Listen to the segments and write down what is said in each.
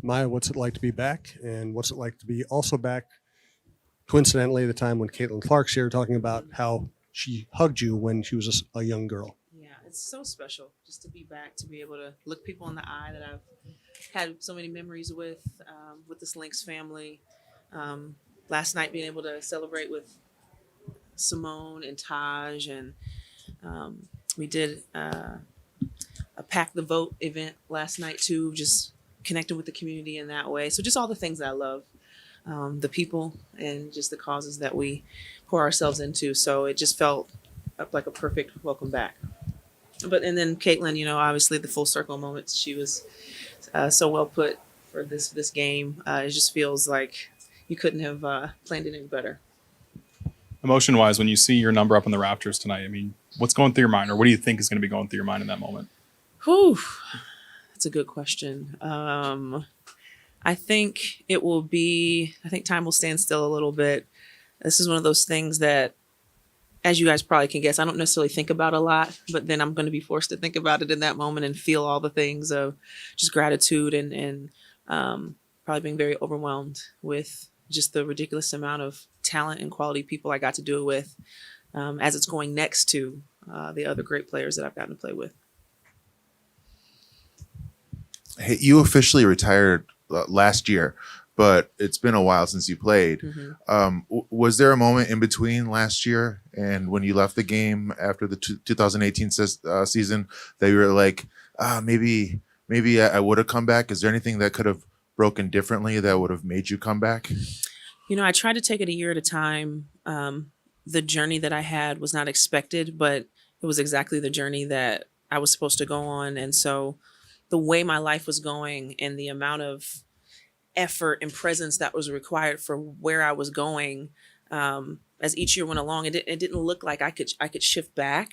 Maya, what's it like to be back? And what's it like to be also back, coincidentally, the time when Caitlin Clark's here talking about how she hugged you when she was a young girl? Yeah, it's so special just to be back, to be able to look people in the eye that I've had so many memories with this Lynx family. Um, Last night, being able to celebrate with Simone and Taj, and we did a Pack the Vote event last night too, just connecting with the community in that way. So just all the things that I love, the people and just the causes that we pour ourselves into. So it just felt like a perfect welcome back. But and then Caitlin, obviously the full circle moments. She was so well put for this game. It just feels like you couldn't have planned it any better. Emotion wise, when you see your number up in the Raptors tonight, I mean, what's going through your mind, or what do you think is going to be going through your mind in that moment? Whew, that's a good question. I think it will be. I think time will stand still a little bit. This is one of those things that, as you guys probably can guess, I don't necessarily think about a lot, but then I'm going to be forced to think about it in that moment and feel all the things of just gratitude and probably being very overwhelmed with just the ridiculous amount of talent and quality people I got to do it with, as it's going next to the other great players that I've gotten to play with. Hey, you officially retired last year, but it's been a while since you played. Was there a moment in between last year and when you left the game after the 2018 season that you were like, maybe I would have come back? Is there anything that could have broken differently that would have made you come back? I tried to take it a year at a time. The journey that I had was not expected, but it was exactly the journey that I was supposed to go on. And so the way my life was going and the amount of effort and presence that was required for where I was going, as each year went along, it didn't look like I could shift back.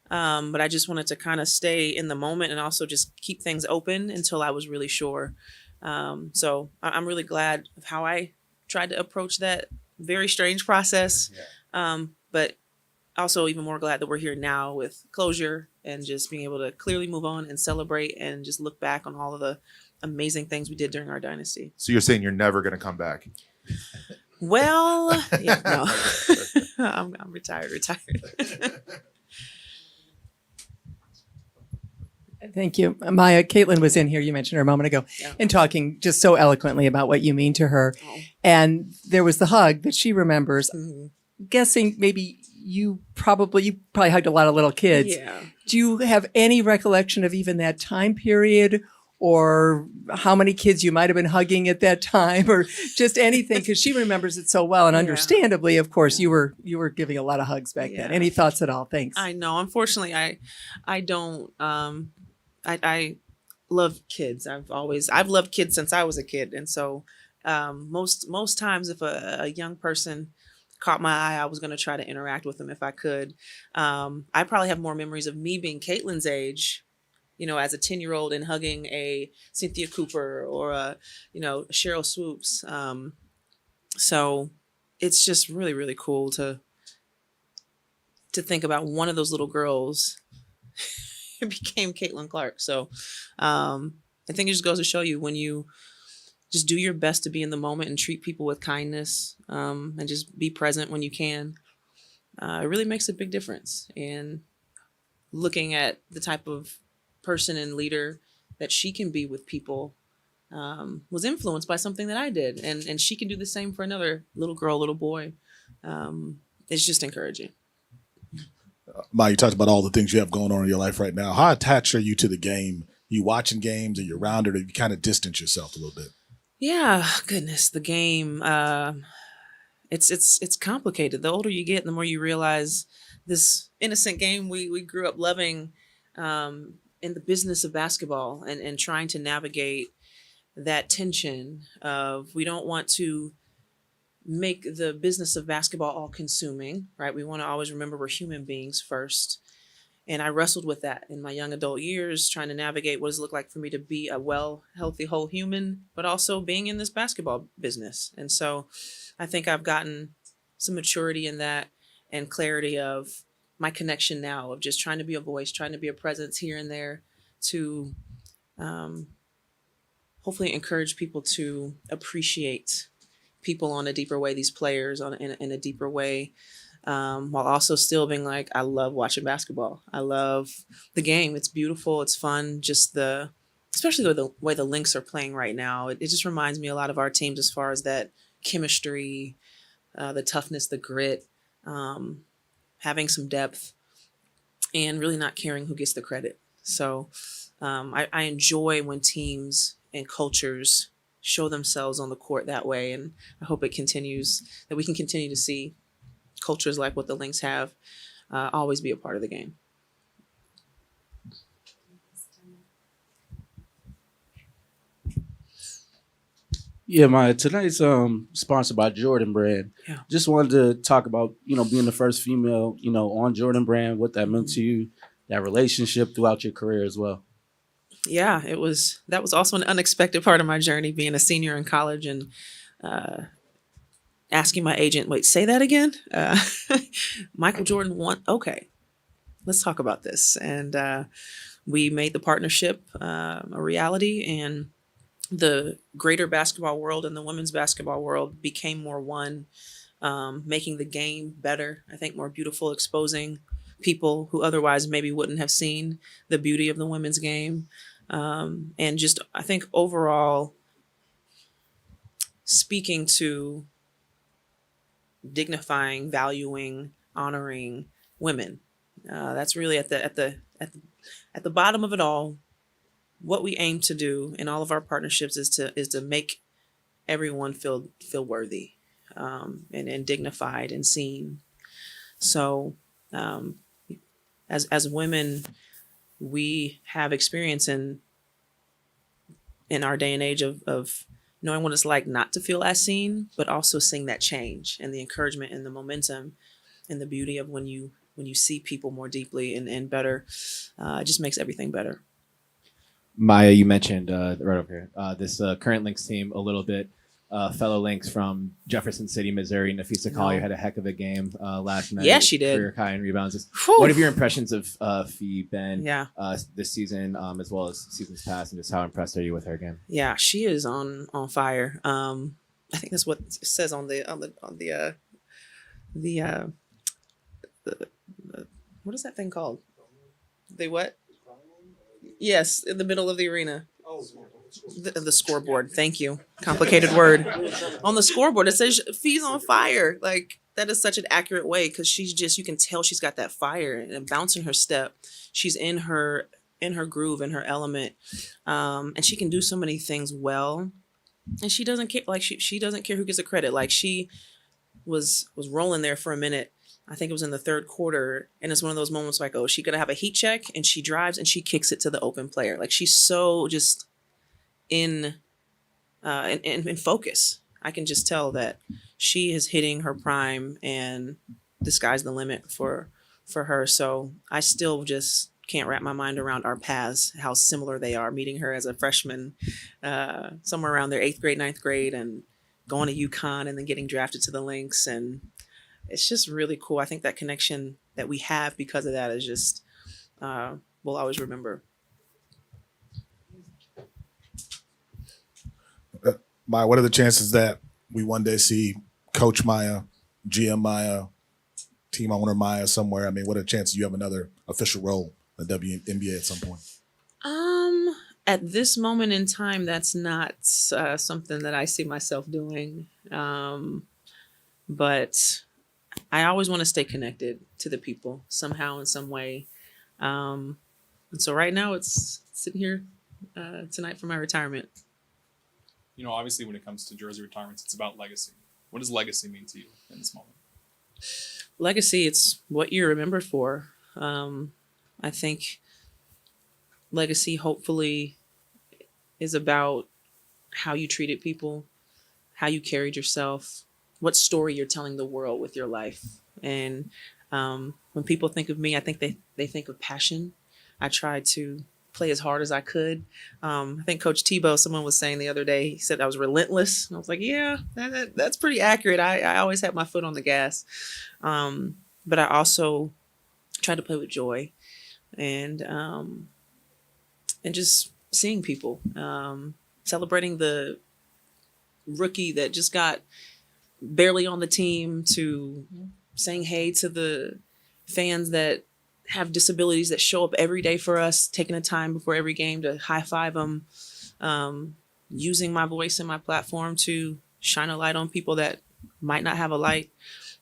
But I just wanted to kind of stay in the moment and also just keep things open until I was really sure. So I'm really glad of how I tried to approach that very strange process. But also even more glad that we're here now with closure and just being able to clearly move on and celebrate and just look back on all of the amazing things we did during our dynasty. So you're saying you're never going to come back? Well, yeah, no, I'm retired. Thank you. Maya, Caitlin was in here, you mentioned her a moment ago, Yeah. and talking just so eloquently about what you mean to her. Oh. And there was the hug that she remembers. Mm-hmm. Guessing maybe you probably hugged a lot of little kids. Yeah. Do you have any recollection of even that time period, or how many kids you might have been hugging at that time, or just anything? Because she remembers it so well, and Yeah. understandably, of course, you were giving a lot of hugs back then. Yeah. Any thoughts at all? Thanks. I know. Unfortunately, I don't. I love kids. I've loved kids since I was a kid, and so most times if a young person caught my eye, I was going to try to interact with them if I could. I probably have more memories of me being Caitlin's age, as a 10-year-old and hugging a Cynthia Cooper or a Cheryl Swoops. So it's just really, really cool to think about one of those little girls became Caitlin Clark. So I think it just goes to show you, when you just do your best to be in the moment and treat people with kindness, and just be present when you can, it really makes a big difference. And looking at the type of person and leader that she can be with people, was influenced by something that I did. And she can do the same for another little girl, little boy. It's just encouraging. Maya, you talked about all the things you have going on in your life right now. How attached are you to the game? You watching games and you're around it, or you kind of distance yourself a little bit? Yeah, goodness, the game. It's complicated. The older you get, the more you realize this innocent game we grew up loving, in the business of basketball, and trying to navigate that tension of, we don't want to make the business of basketball all consuming, right? We want to always remember we're human beings first. And I wrestled with that in my young adult years, trying to navigate what does it look like for me to be a well, healthy, whole human, but also being in this basketball business. And so I think I've gotten some maturity in that, and clarity of my connection now, of just trying to be a voice, trying to be a presence here and there, to hopefully encourage people to appreciate people on a deeper way, these players in a deeper way, while also still being like, I love watching basketball. I love the game. It's beautiful. It's fun. Just especially the way the Lynx are playing right now. It just reminds me a lot of our teams as far as that chemistry, the toughness, the grit, having some depth, and really not caring who gets the credit. So I enjoy when teams and cultures show themselves on the court that way. And I hope it continues, that we can continue to see cultures like what the Lynx have always be a part of the game. Yeah, Maya. Tonight's sponsored by Jordan Brand. Yeah. Just wanted to talk about, being the first female, on Jordan Brand, what that meant to you, that relationship throughout your career as well. Yeah, that was also an unexpected part of my journey, being a senior in college and asking my agent, wait, say that again? Michael Jordan okay, let's talk about this. And we made the partnership a reality, and the greater basketball world and the women's basketball world became more one, making the game better, I think more beautiful, exposing people who otherwise maybe wouldn't have seen the beauty of the women's game. And just, I think overall, speaking to dignifying, valuing, honoring women. That's really at the bottom of it all. What we aim to do in all of our partnerships is to make everyone feel worthy, and dignified and seen. So, as women, we have experience in our day and age of knowing what it's like not to feel as seen, but also seeing that change and the encouragement and the momentum and the beauty of when you see people more deeply and better. It just makes everything better. Maya, you mentioned right over here this current Lynx team a little bit. Fellow Lynx from Jefferson City, Missouri, Nafisa Collier had a heck of a game last night. Yeah, she did. Career high in rebounds. Whew. What have your impressions of Fee been Yeah. this season, as well as seasons past, and just how impressed are you with her game? Yeah, she is on fire. I think that's what it says on the what is that thing called? The what? Yes, in the middle of the arena. The scoreboard. Thank you. Complicated word. On the scoreboard, it says Fee's on fire. Like, that is such an accurate way, because she's just, you can tell she's got that fire and bouncing her step. She's in her groove, in her element, and she can do so many things well. And she doesn't care. Like, she doesn't care who gets the credit. Like, she was rolling there for a minute. I think it was in the third quarter, and it's one of those moments like, oh, she gonna have a heat check, and she drives and she kicks it to the open player. Like, she's so just in focus. I can just tell that she is hitting her prime, and the sky's the limit for her. So I still just can't wrap my mind around our paths, how similar they are, meeting her as a freshman, somewhere around their 8th grade, 9th grade, and going to UConn and then getting drafted to the Lynx. And it's just really cool. I think that connection that we have because of that is just, we'll always remember. Maya, what are the chances that we one day see Coach Maya, GM Maya, team owner Maya somewhere? I mean, what are the chances you have another official role in the WNBA at some point? At this moment in time, that's not something that I see myself doing. But I always want to stay connected to the people somehow, in some way. And so right now it's sitting here tonight for my retirement. Obviously when it comes to jersey retirements, it's about legacy. What does legacy mean to you in this moment? Legacy, it's what you're remembered for. I think legacy hopefully is about how you treated people, how you carried yourself, what story you're telling the world with your life. And when people think of me, I think they think of passion. I tried to play as hard as I could. I think Coach Tebow, someone was saying the other day, he said I was relentless. And I was like, yeah, that's pretty accurate. I always had my foot on the gas. But I also tried to play with joy and just seeing people. celebrating the rookie that just got barely on the team to saying hey to the fans that have disabilities that show up every day for us, taking the time before every game to high five them, using my voice and my platform to shine a light on people that might not have a light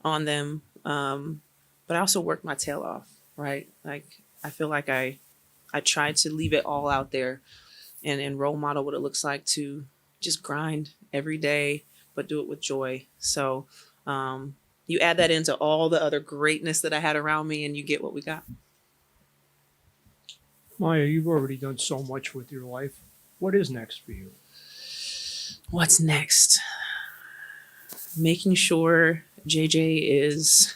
on them. But I also worked my tail off, right? Like, I feel like I tried to leave it all out there and role model what it looks like to just grind every day, but do it with joy. So you add that into all the other greatness that I had around me, and you get what we got. Maya, you've already done so much with your life. What is next for you? What's next? Making sure JJ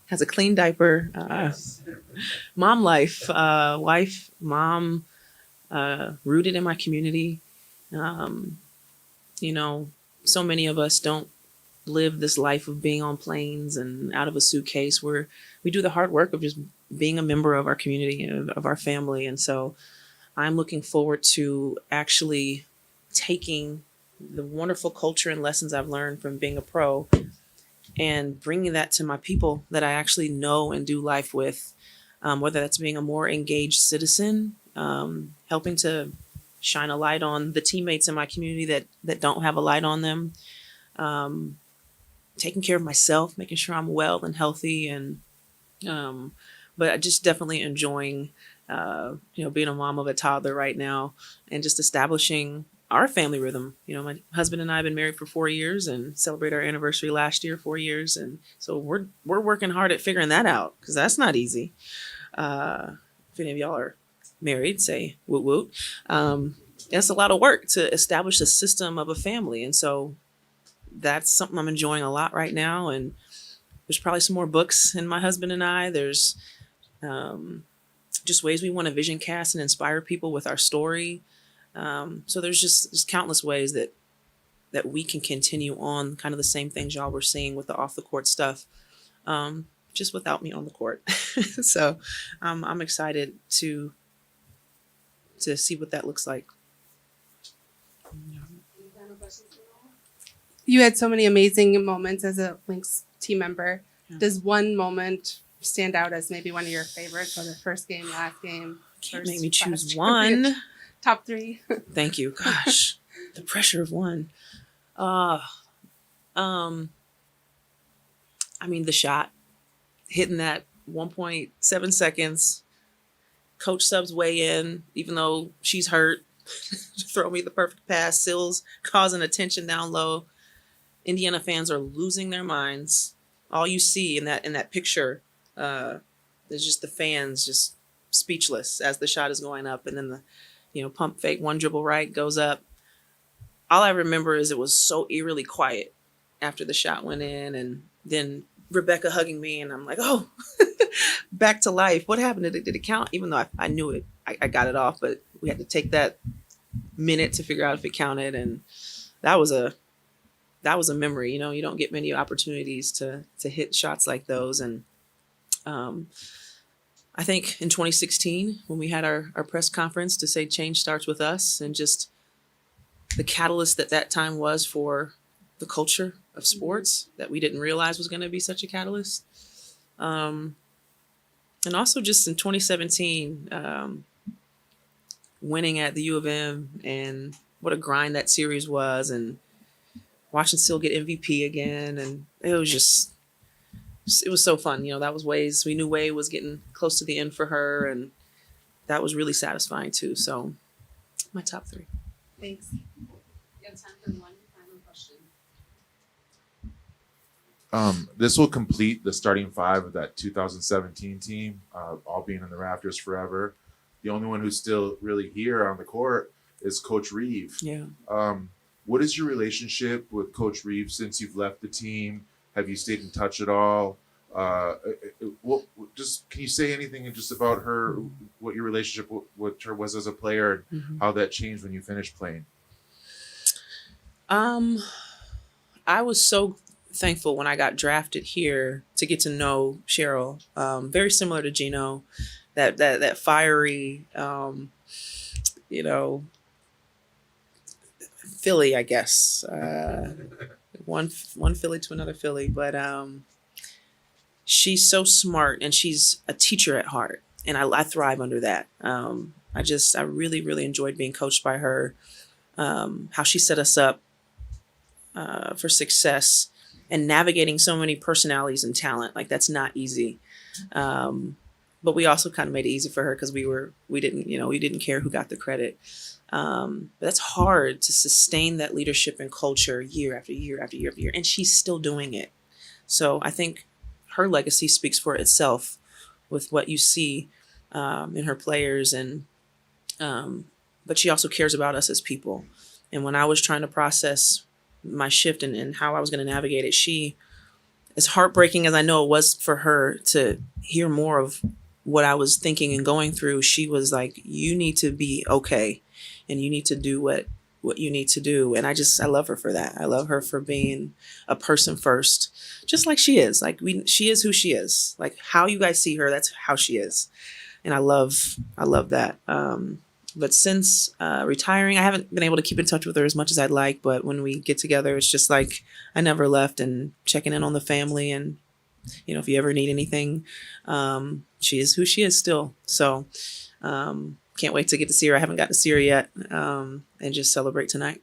has a clean diaper. Mom life, wife, mom, rooted in my community. You know, so many of us don't live this life of being on planes and out of a suitcase, where we do the hard work of just being a member of our community, of our family. And so I'm looking forward to actually taking the wonderful culture and lessons I've learned from being a pro and bringing that to my people that I actually know and do life with, whether that's being a more engaged citizen, helping to shine a light on the teammates in my community that don't have a light on them, taking care of myself, making sure I'm well and healthy, and but I just definitely enjoying being a mom of a toddler right now and just establishing our family rhythm. You know, my husband and I have been married for 4 years and celebrate our anniversary last year, 4 years, and so we're working hard at figuring that out, because that's not easy. If any of y'all are married, say woot woot. It's a lot of work to establish a system of a family, and so that's something I'm enjoying a lot right now. And there's probably some more books in my husband and I. There's just ways we want to vision cast and inspire people with our story. So there's just countless ways that we can continue on kind of the same things y'all were seeing with the off the court stuff, just without me on the court. So I'm excited to see what that looks like. You had so many amazing moments as a Lynx team member. Yeah. Does one moment stand out as maybe one of your favorites, whether first game, last game? Can't first make me choose last one. period? Top three. Thank you. Gosh, the pressure of one. I mean, the shot, hitting that 1.7 seconds. Coach subs weigh in, even though she's hurt. Throw me the perfect pass. Sills causing attention down low. Indiana fans are losing their minds. All you see in that picture is just the fans just speechless as the shot is going up, and then the pump fake, one dribble right, goes up. All I remember is it was so eerily quiet after the shot went in, and then Rebecca hugging me, and I'm like, oh, back to life. What happened? Did it count? Even though I knew it, I got it off, but we had to take that minute to figure out if it counted, and that was a memory. You don't get many opportunities to hit shots like those, and I think in 2016 when we had our press conference to say change starts with us, and just the catalyst that time was for the culture of sports that we didn't realize was going to be such a catalyst. And also just in 2017, winning at the U of M, and what a grind that series was, and watching Sil get MVP again. And it was so fun. That was we knew Way was getting close to the end for her, and that was really satisfying too. So my top three. Thanks. You have time for one final question. This will complete the starting five of that 2017 team, all being in the Raptors forever. The only one who's still really here on the court is Coach Reeve. Yeah. What is your relationship with Coach Reeve since you've left the team? Have you stayed in touch at all? Just can you say anything just about her, what your relationship with her was as a player, and how that changed when you finished playing? I was so thankful when I got drafted here to get to know Cheryl. Very similar to Gino, that fiery, Philly, I guess. One Philly to another Philly, but she's so smart and she's a teacher at heart, and I thrive under that. I really really enjoyed being coached by her. How she set us up for success and navigating so many personalities and talent. Like that's not easy. But we also kind of made it easy for her because we didn't care who got the credit. But that's hard to sustain that leadership and culture year after year after year after year, and she's still doing it. So I think her legacy speaks for itself with what you see in her players, and but she also cares about us as people. And when I was trying to process my shift and how I was going to navigate it, as heartbreaking as I know it was for her to hear more of what I was thinking and going through, she was like, you need to be okay and you need to do what you need to do. And I love her for that. I love her for being a person first, just like she is. Like she is who she is. Like how you guys see her, that's how she is. And I love that. But since retiring, I haven't been able to keep in touch with her as much as I'd like. But when we get together, it's just like I never left, and checking in on the family. And, if you ever need anything, she is who she is still. So can't wait to get to see her. I haven't got to see her yet, and just celebrate tonight.